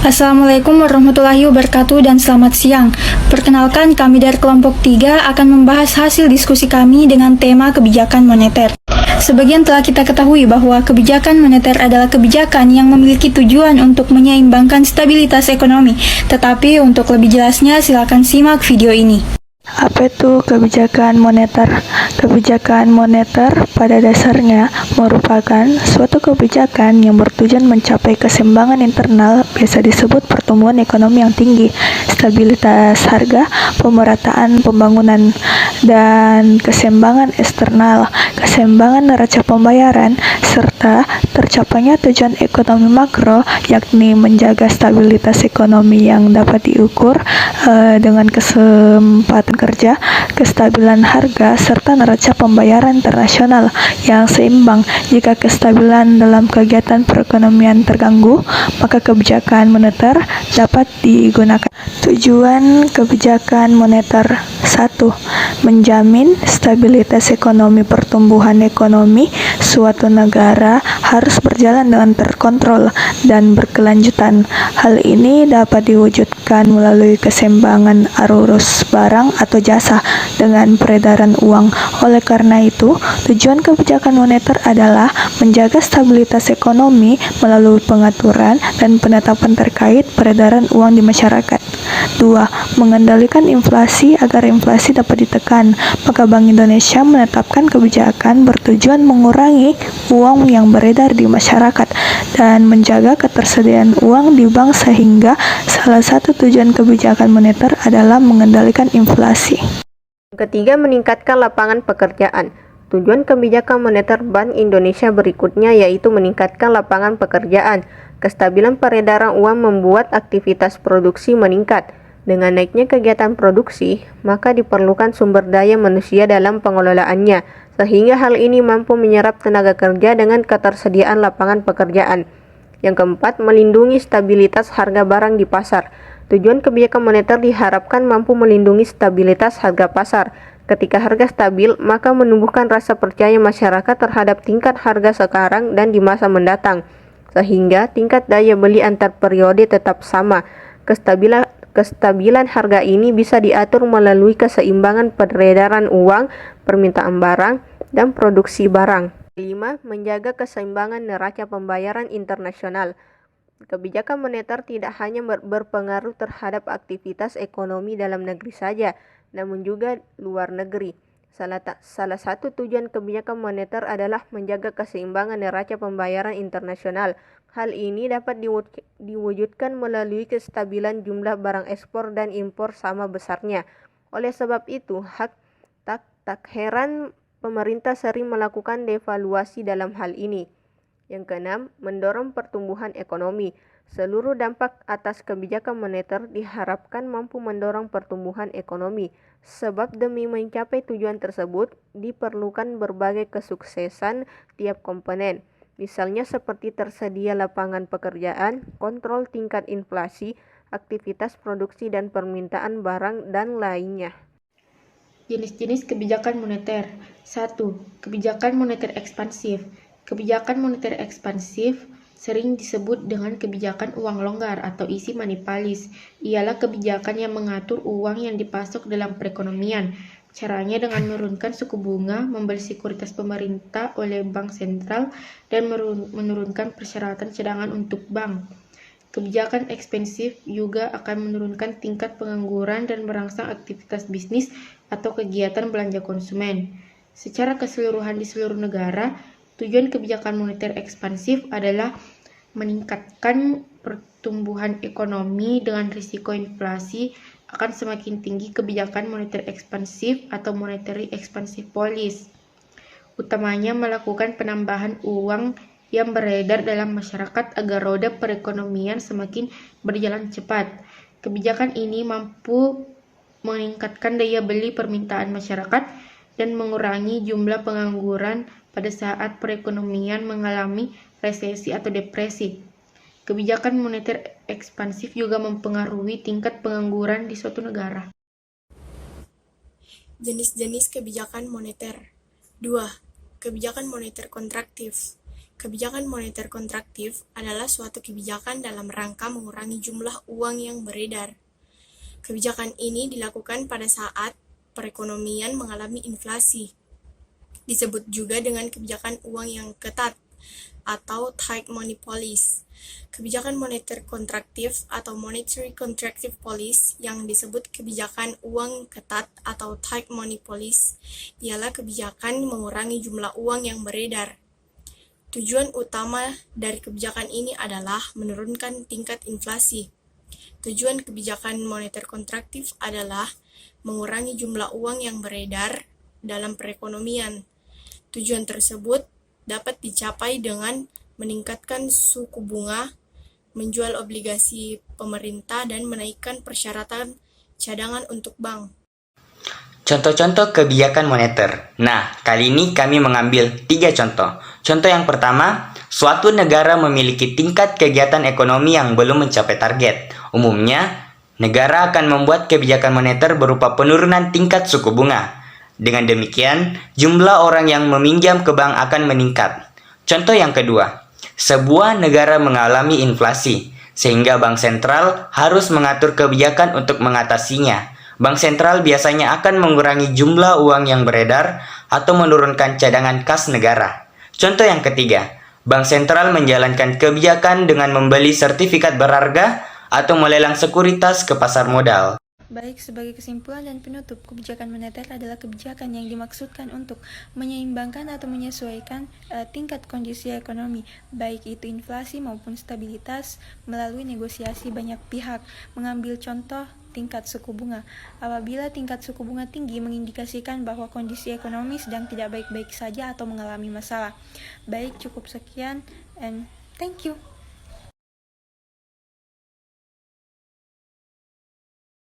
Assalamualaikum warahmatullahi wabarakatuh dan selamat siang. Perkenalkan, kami dari kelompok 3 akan membahas hasil diskusi kami dengan tema kebijakan moneter. Sebagian telah kita ketahui bahwa kebijakan moneter adalah kebijakan yang memiliki tujuan untuk menyeimbangkan stabilitas ekonomi. Tetapi untuk lebih jelasnya, silakan simak video ini. Apa itu kebijakan moneter? Kebijakan moneter pada dasarnya merupakan suatu kebijakan yang bertujuan mencapai keseimbangan internal, biasa disebut pertumbuhan ekonomi yang tinggi, stabilitas harga, pemerataan pembangunan, dan keseimbangan eksternal, keseimbangan neraca pembayaran, serta tercapainya tujuan ekonomi makro, yakni menjaga stabilitas ekonomi yang dapat diukur dengan kesempatan kerja, kestabilan harga, serta neraca pembayaran internasional yang seimbang. Jika kestabilan dalam kegiatan perekonomian terganggu, maka kebijakan moneter dapat digunakan. Tujuan kebijakan moneter: 1. Menjamin stabilitas ekonomi. Pertumbuhan ekonomi suatu negara harus berjalan dengan terkontrol dan berkelanjutan. Hal ini dapat diwujudkan melalui keseimbangan arus barang atau jasa dengan peredaran uang. Oleh karena itu, tujuan kebijakan moneter adalah menjaga stabilitas ekonomi melalui pengaturan dan penetapan terkait peredaran uang di masyarakat. 2. Mengendalikan inflasi. Agar inflasi dapat ditekan, maka Bank Indonesia menetapkan kebijakan bertujuan mengurangi uang yang beredar di masyarakat dan menjaga ketersediaan uang di bank, sehingga salah satu tujuan kebijakan moneter adalah mengendalikan inflasi. Ketiga, meningkatkan lapangan pekerjaan. Tujuan kebijakan moneter Bank Indonesia berikutnya yaitu meningkatkan lapangan pekerjaan. Kestabilan peredaran uang membuat aktivitas produksi meningkat. Dengan naiknya kegiatan produksi, maka diperlukan sumber daya manusia dalam pengelolaannya, sehingga hal ini mampu menyerap tenaga kerja dengan ketersediaan lapangan pekerjaan. Yang keempat, melindungi stabilitas harga barang di pasar. Tujuan kebijakan moneter diharapkan mampu melindungi stabilitas harga pasar. Ketika harga stabil, maka menumbuhkan rasa percaya masyarakat terhadap tingkat harga sekarang dan di masa mendatang, sehingga tingkat daya beli antar periode tetap sama. Kestabilan harga ini bisa diatur melalui keseimbangan peredaran uang, permintaan barang, dan produksi barang. 5. Menjaga keseimbangan neraca pembayaran internasional. Kebijakan moneter tidak hanya berpengaruh terhadap aktivitas ekonomi dalam negeri saja, namun juga luar negeri. Salah satu tujuan kebijakan moneter adalah menjaga keseimbangan neraca pembayaran internasional. Hal ini dapat diwujudkan melalui kestabilan jumlah barang ekspor dan impor sama besarnya. Oleh sebab itu, tak heran pemerintah sering melakukan devaluasi dalam hal ini. Yang keenam, mendorong pertumbuhan ekonomi. Seluruh dampak atas kebijakan moneter diharapkan mampu mendorong pertumbuhan ekonomi, sebab demi mencapai tujuan tersebut diperlukan berbagai kesuksesan tiap komponen. Misalnya seperti tersedia lapangan pekerjaan, kontrol tingkat inflasi, aktivitas produksi dan permintaan barang, dan lainnya. Jenis-jenis kebijakan moneter. 1. Kebijakan moneter ekspansif. Kebijakan moneter ekspansif sering disebut dengan kebijakan uang longgar atau easy money policy. Ialah kebijakan yang mengatur uang yang dipasok dalam perekonomian. Caranya dengan menurunkan suku bunga, membeli sekuritas pemerintah oleh bank sentral, dan menurunkan persyaratan cadangan untuk bank. Kebijakan ekspansif juga akan menurunkan tingkat pengangguran dan merangsang aktivitas bisnis atau kegiatan belanja konsumen. Secara keseluruhan di seluruh negara, tujuan kebijakan moneter ekspansif adalah meningkatkan pertumbuhan ekonomi dengan risiko inflasi akan semakin tinggi. Kebijakan moneter ekspansif atau monetary expansive policy utamanya melakukan penambahan uang yang beredar dalam masyarakat agar roda perekonomian semakin berjalan cepat. Kebijakan ini mampu meningkatkan daya beli permintaan masyarakat dan mengurangi jumlah pengangguran pada saat perekonomian mengalami resesi atau depresi. Kebijakan moneter ekspansif juga mempengaruhi tingkat pengangguran di suatu negara. Jenis-jenis kebijakan moneter. 2. Kebijakan moneter kontraktif. Kebijakan moneter kontraktif adalah suatu kebijakan dalam rangka mengurangi jumlah uang yang beredar. Kebijakan ini dilakukan pada saat perekonomian mengalami inflasi. Disebut juga dengan kebijakan uang yang ketat atau tight money policy. Kebijakan moneter kontraktif atau monetary contractive policy yang disebut kebijakan uang ketat atau tight money policy ialah kebijakan mengurangi jumlah uang yang beredar. Tujuan utama dari kebijakan ini adalah menurunkan tingkat inflasi. Tujuan kebijakan moneter kontraktif adalah mengurangi jumlah uang yang beredar dalam perekonomian. Tujuan tersebut dapat dicapai dengan meningkatkan suku bunga, menjual obligasi pemerintah, dan menaikkan persyaratan cadangan untuk bank. Contoh-contoh kebijakan moneter. Nah, kali ini kami mengambil 3 contoh. Contoh yang pertama, suatu negara memiliki tingkat kegiatan ekonomi yang belum mencapai target. Umumnya, negara akan membuat kebijakan moneter berupa penurunan tingkat suku bunga. Dengan demikian, jumlah orang yang meminjam ke bank akan meningkat. Contoh yang kedua, sebuah negara mengalami inflasi, sehingga bank sentral harus mengatur kebijakan untuk mengatasinya. Bank sentral biasanya akan mengurangi jumlah uang yang beredar atau menurunkan cadangan kas negara. Contoh yang ketiga, bank sentral menjalankan kebijakan dengan membeli sertifikat berharga atau melelang sekuritas ke pasar modal. Baik, sebagai kesimpulan dan penutup, kebijakan moneter adalah kebijakan yang dimaksudkan untuk menyeimbangkan atau menyesuaikan tingkat kondisi ekonomi, baik itu inflasi maupun stabilitas, melalui negosiasi banyak pihak. Mengambil contoh tingkat suku bunga. Apabila tingkat suku bunga tinggi mengindikasikan bahwa kondisi ekonomi sedang tidak baik-baik saja atau mengalami masalah. Baik, cukup sekian and thank you.